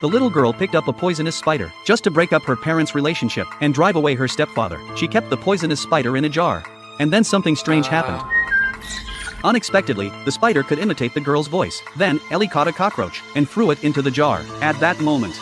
The little girl picked up a poisonous spider, just to break up her parents' relationship and drive away her stepfather. She kept the poisonous spider in a jar. And then something strange happened. Unexpectedly, the spider could imitate the girl's voice. Then, Ellie caught a cockroach and threw it into the jar. At that moment.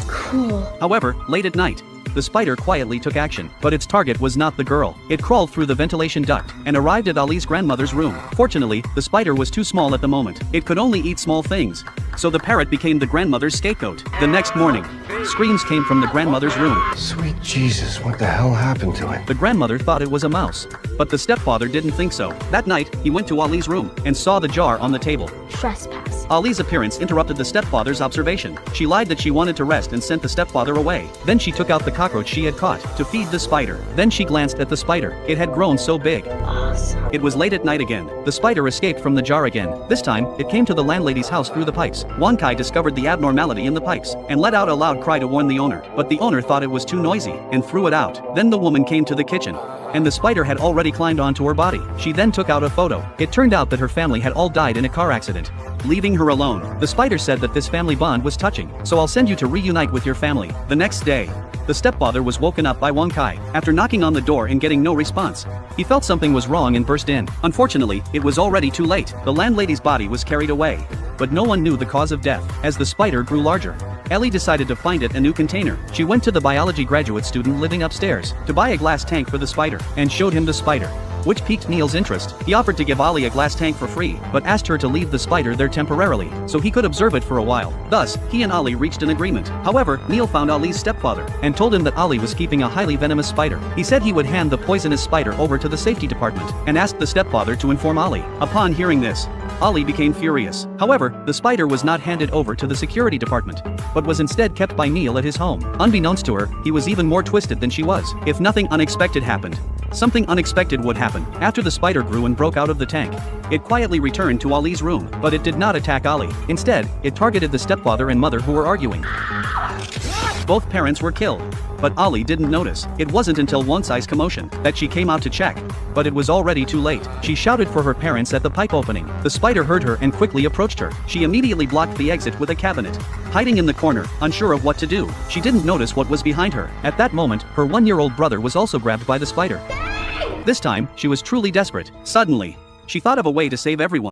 Cool. However, late at night, the spider quietly took action, but its target was not the girl. It crawled through the ventilation duct and arrived at Ali's grandmother's room. Fortunately, the spider was too small at the moment. It could only eat small things. So the parrot became the grandmother's scapegoat. The next morning, screams came from the grandmother's room. Sweet Jesus, what the hell happened to it? The grandmother thought it was a mouse, but the stepfather didn't think so. That night, he went to Ali's room and saw the jar on the table. Trespass. Ali's appearance interrupted the stepfather's observation. She lied that she wanted to rest and sent the stepfather away. Then she took out the cockroach she had caught to feed the spider. Then she glanced at the spider. It had grown so big. Awesome. It was late at night again. The spider escaped from the jar again. This time, it came to the landlady's house through the pipes. Wankai discovered the abnormality in the pipes and let out a loud cry to warn the owner. But the owner thought it was too noisy and threw it out. Then the woman came to the kitchen. And the spider had already climbed onto her body. She then took out a photo. It turned out that her family had all died in a car accident, leaving her alone. The spider said that this family bond was touching, so I'll send you to reunite with your family. The next day, the stepfather was woken up by Wankai after knocking on the door and getting no response. He felt something was wrong and burst in. Unfortunately, it was already too late. The landlady's body was carried away, but no one knew the cause of death. As the spider grew larger, Ellie decided to find it a new container. She went to the biology graduate student living upstairs to buy a glass tank for the spider and showed him the spider, which piqued Neil's interest. He offered to give Ali a glass tank for free, but asked her to leave the spider there temporarily, so he could observe it for a while. Thus, he and Ali reached an agreement. However, Neil found Ali's stepfather and told him that Ali was keeping a highly venomous spider. He said he would hand the poisonous spider over to the safety department and asked the stepfather to inform Ali. Upon hearing this, Ali became furious. However, the spider was not handed over to the security department, but was instead kept by Neil at his home. Unbeknownst to her, he was even more twisted than she was. If nothing unexpected happened, something unexpected would happen. After the spider grew and broke out of the tank, it quietly returned to Ali's room, but it did not attack Ali. Instead, it targeted the stepfather and mother who were arguing. Both parents were killed, but Ali didn't notice. It wasn't until Wansai's commotion that she came out to check, but it was already too late. She shouted for her parents at the pipe opening. The spider heard her and quickly approached her. She immediately blocked the exit with a cabinet. Hiding in the corner, unsure of what to do, she didn't notice what was behind her. At that moment, her 1-year-old brother was also grabbed by the spider. This time, she was truly desperate. Suddenly, she thought of a way to save everyone.